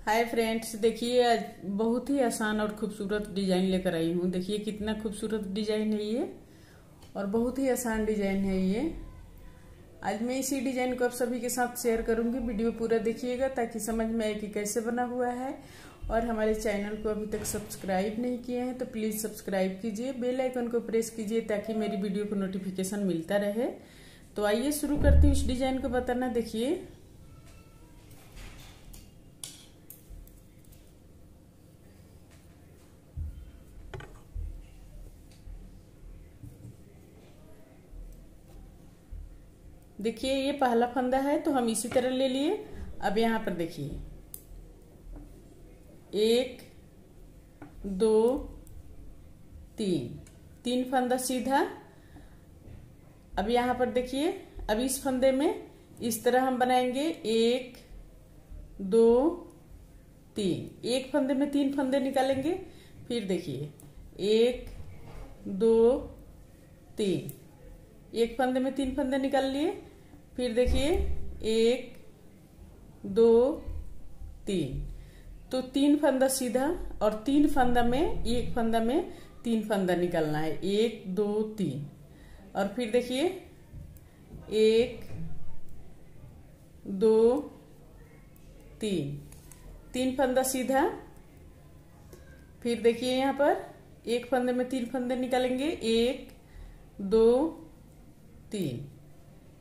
Hi friends, देखिए आज बहुत ही आसान और खूबसूरत डिजाइन लेकर आई हूँ। देखिए कितना खूबसूरत डिजाइन है ये और बहुत ही आसान डिजाइन है ये। आज मैं इसी डिजाइन को आप सभी के साथ शेयर करूंगी। वीडियो पूरा देखिएगा ताकि समझ में आए कि कैसे बना हुआ है। और हमारे चैनल को अभी तक सब्सक्राइब नहीं किए हैं तो प्लीज सब्सक्राइब कीजिए, बेल आइकन को प्रेस कीजिए ताकि मेरी वीडियो को नोटिफिकेशन मिलता रहे। तो आइए शुरू करती हूँ इस डिजाइन को बताना। देखिए ये पहला फंदा है तो हम इसी तरह ले लिए। अब यहाँ पर देखिए 1 2 3 फंदा सीधा। अब यहाँ पर देखिए, अब इस फंदे में इस तरह हम बनाएंगे 1 2 3। एक फंदे में 3 फंदे निकालेंगे। फिर देखिए 1 2 3, एक फंदे में 3 फंदे निकाल लिए। फिर देखिए 1 2 3, तो 3 फंदा सीधा और 3 फंदा में एक फंदा में 3 फंदा निकालना है। 1 2 3 और फिर देखिए 1 2 3 फंदा सीधा। फिर देखिए यहाँ पर एक फंदे में 3 फंदे निकालेंगे। 1 2 3,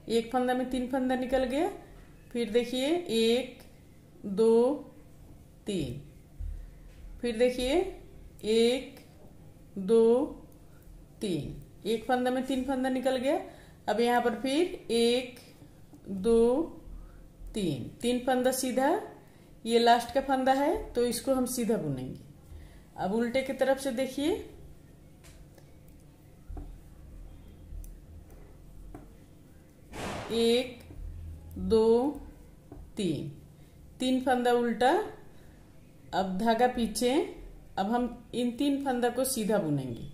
एक फंदा में 3 फंदा निकल गया। फिर देखिए 1 2 3, फिर देखिए 1 2 3, एक फंदा में 3 फंदा निकल गया। अब यहाँ पर फिर 1 2 3 फंदा सीधा। ये लास्ट का फंदा है तो इसको हम सीधा बुनेंगे। अब उल्टे की तरफ से देखिए 1 2 3 फंदा उल्टा। अब धागा पीछे। अब हम इन 3 फंदा को सीधा बुनेंगे।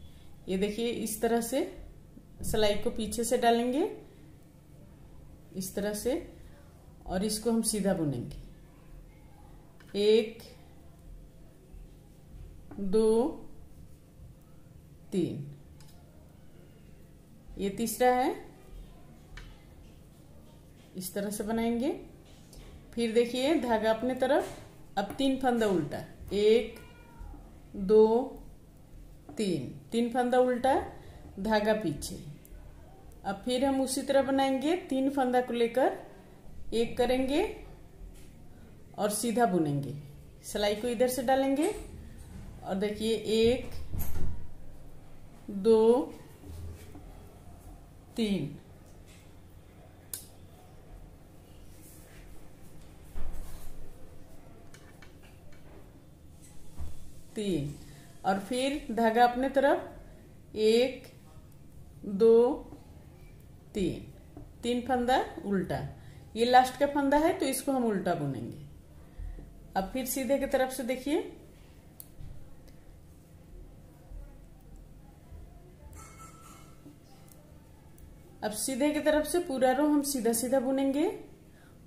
ये देखिए इस तरह से सिलाई को पीछे से डालेंगे इस तरह से और इसको हम सीधा बुनेंगे। 1 2 3, ये तीसरा है। इस तरह से बनाएंगे। फिर देखिए धागा अपने तरफ। अब 3 फंदा उल्टा। 1 2 3 फंदा उल्टा, धागा पीछे। अब फिर हम उसी तरह बनाएंगे। 3 फंदा को लेकर एक करेंगे और सीधा बुनेंगे। सिलाई को इधर से डालेंगे और देखिए 1 2 3 और फिर धागा अपने तरफ। 1 2 3 फंदा उल्टा। ये लास्ट का फंदा है तो इसको हम उल्टा बुनेंगे। अब फिर सीधे की तरफ से देखिए अब सीधे की तरफ से पूरा रो हम सीधा सीधा बुनेंगे।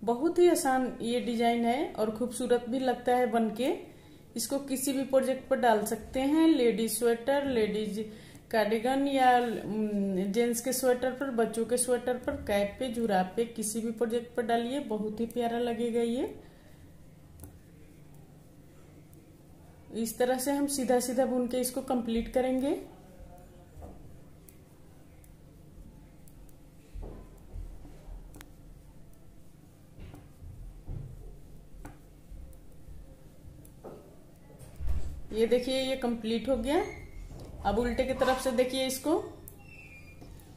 बहुत ही आसान ये डिजाइन है और खूबसूरत भी लगता है बनके। इसको किसी भी प्रोजेक्ट पर डाल सकते हैं। लेडीज स्वेटर, लेडीज कार्डिगन या जेंट्स के स्वेटर पर, बच्चों के स्वेटर पर, कैप पे, जुराब पे, किसी भी प्रोजेक्ट पर डालिए, बहुत ही प्यारा लगेगा ये। इस तरह से हम सीधा सीधा बुन के इसको कंप्लीट करेंगे। ये देखिए ये कंप्लीट हो गया। अब उल्टे की तरफ से देखिए इसको।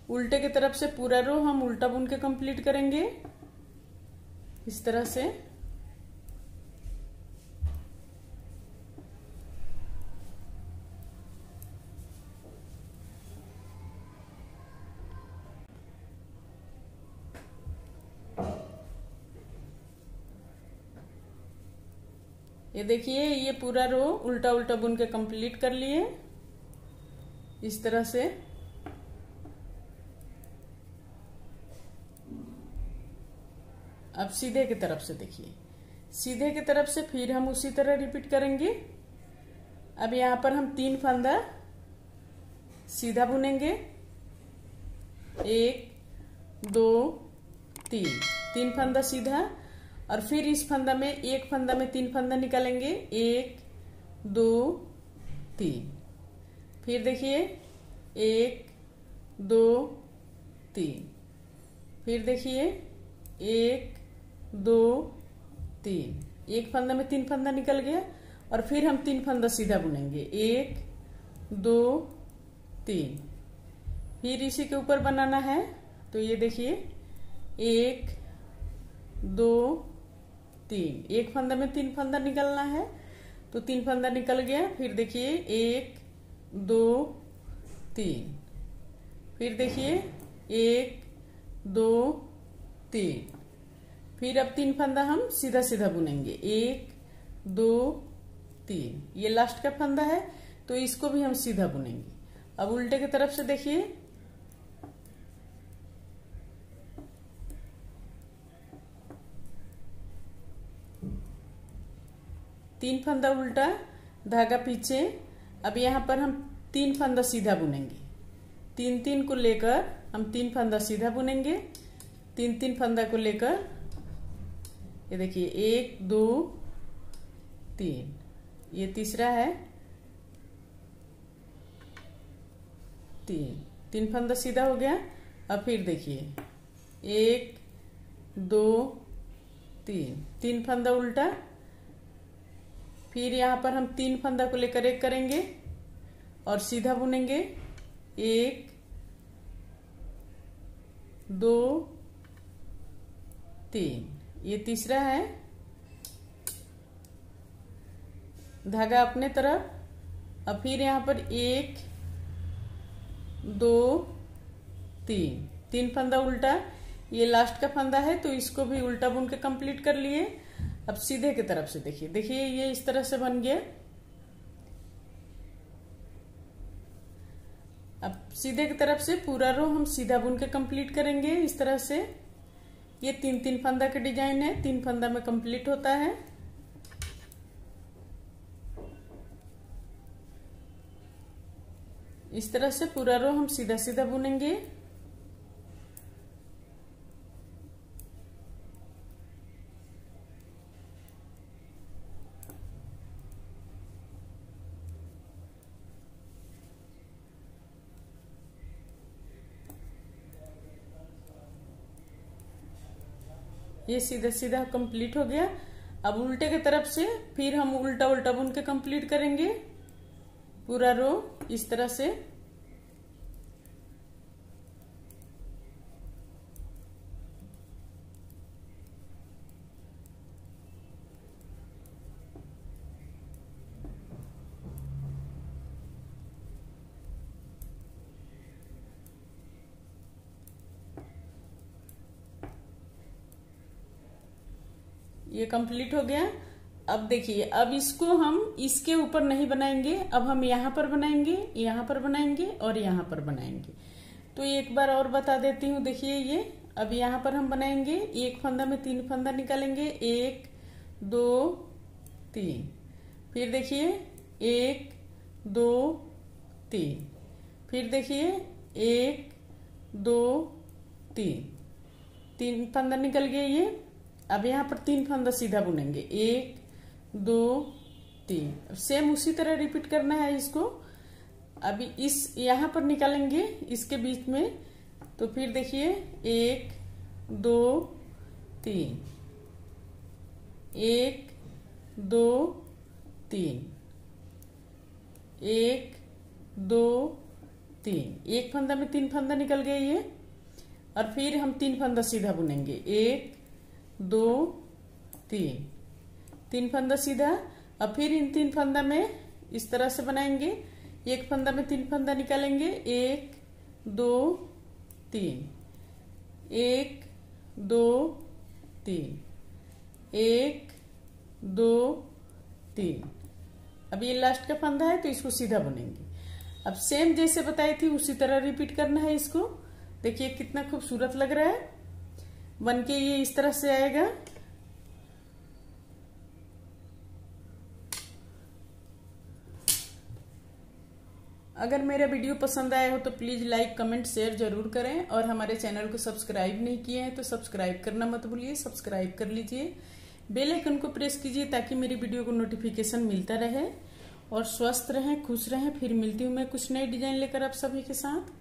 उल्टे की तरफ से पूरा रो हम उल्टा बुन के कंप्लीट करेंगे इस तरह से। ये देखिए ये पूरा रो उल्टा उल्टा बुन के कंप्लीट कर लिए इस तरह से। अब सीधे की तरफ से देखिए सीधे की तरफ से फिर हम उसी तरह रिपीट करेंगे। अब यहाँ पर हम 3 फंदा सीधा बुनेंगे, 1 2 3 फंदा सीधा, और फिर इस फंदा में एक फंदा में 3 फंदा निकालेंगे, 1 2 3। फिर देखिए 1 2 3, फिर देखिए 1 2 3, एक फंदा में 3 फंदा निकल गया, और फिर हम 3 फंदा सीधा बुनेंगे, 1 2 3। फिर इसी के ऊपर बनाना है, तो ये देखिए 1 2 3, एक फंदा में 3 फंदा निकलना है, तो 3 फंदा निकल गया। फिर देखिए 1 2 3, फिर देखिए 1 2 3, फिर अब 3 फंदा हम सीधा सीधा बुनेंगे, 1 2 3। ये लास्ट का फंदा है, तो इसको भी हम सीधा बुनेंगे। अब उल्टे की तरफ से देखिए, तीन फंदा उल्टा, धागा पीछे। अब यहाँ पर हम 3 फंदा सीधा बुनेंगे, 3 को लेकर हम 3 फंदा सीधा बुनेंगे, 3 फंदा को लेकर ये देखिए 1 2 3, ये तीसरा है, 3 फंदा सीधा हो गया। अब फिर देखिए 1 2 3 फंदा उल्टा, फिर यहाँ पर हम 3 फंदा को लेकर एक करेंगे और सीधा बुनेंगे, 1 2 3, ये तीसरा है, धागा अपने तरफ। अब फिर यहाँ पर 1 2 3 फंदा उल्टा, ये लास्ट का फंदा है, तो इसको भी उल्टा बुन के कंप्लीट कर लिए। अब सीधे की तरफ से देखिए, देखिए ये इस तरह से बन गया। अब सीधे की तरफ से पूरा रो हम सीधा बुन के कंप्लीट करेंगे इस तरह से। ये 3 फंदा का डिजाइन है, 3 फंदा में कंप्लीट होता है। इस तरह से पूरा रो हम सीधा सीधा बुनेंगे। ये सीधा सीधा कंप्लीट हो गया। अब उल्टे की तरफ से फिर हम उल्टा उल्टा बुन के कंप्लीट करेंगे पूरा रो इस तरह से। ये कंप्लीट हो गया। अब देखिए, अब इसको हम इसके ऊपर नहीं बनाएंगे, अब हम यहाँ पर बनाएंगे, यहाँ पर बनाएंगे और यहाँ पर बनाएंगे। तो एक बार और बता देती हूँ। देखिए ये अब यहाँ पर हम बनाएंगे, एक फंदा में 3 फंदा निकालेंगे, 1 2 3। फिर देखिए 1 2 3, फिर देखिए 1 2 3 फंदा निकल गए ये। अब यहाँ पर 3 फंदा सीधा बुनेंगे, 1 2 3। सेम उसी तरह रिपीट करना है इसको। अभी इस यहाँ पर निकालेंगे इसके बीच में, तो फिर देखिए 1 2 3, 1 2 3, 1 2 3। एक फंदा में 3 फंदा निकल गए ये, और फिर हम 3 फंदा सीधा बुनेंगे, 1 2 3 फंदा सीधा। अब फिर इन 3 फंदा में इस तरह से बनाएंगे, एक फंदा में 3 फंदा निकालेंगे, 1 2 3, 1 2 3, 1 2 3। अब ये लास्ट का फंदा है, तो इसको सीधा बुनेंगे। अब सेम जैसे बताई थी उसी तरह रिपीट करना है इसको। देखिए कितना खूबसूरत लग रहा है बनके, ये इस तरह से आएगा। अगर मेरा वीडियो पसंद आया हो तो प्लीज लाइक कमेंट शेयर जरूर करें, और हमारे चैनल को सब्सक्राइब नहीं किए हैं तो सब्सक्राइब करना मत भूलिए, सब्सक्राइब कर लीजिए, बेल आइकन को प्रेस कीजिए ताकि मेरी वीडियो को नोटिफिकेशन मिलता रहे। और स्वस्थ रहें, खुश रहें। फिर मिलती हूँ मैं कुछ नई डिजाइन लेकर आप सभी के साथ।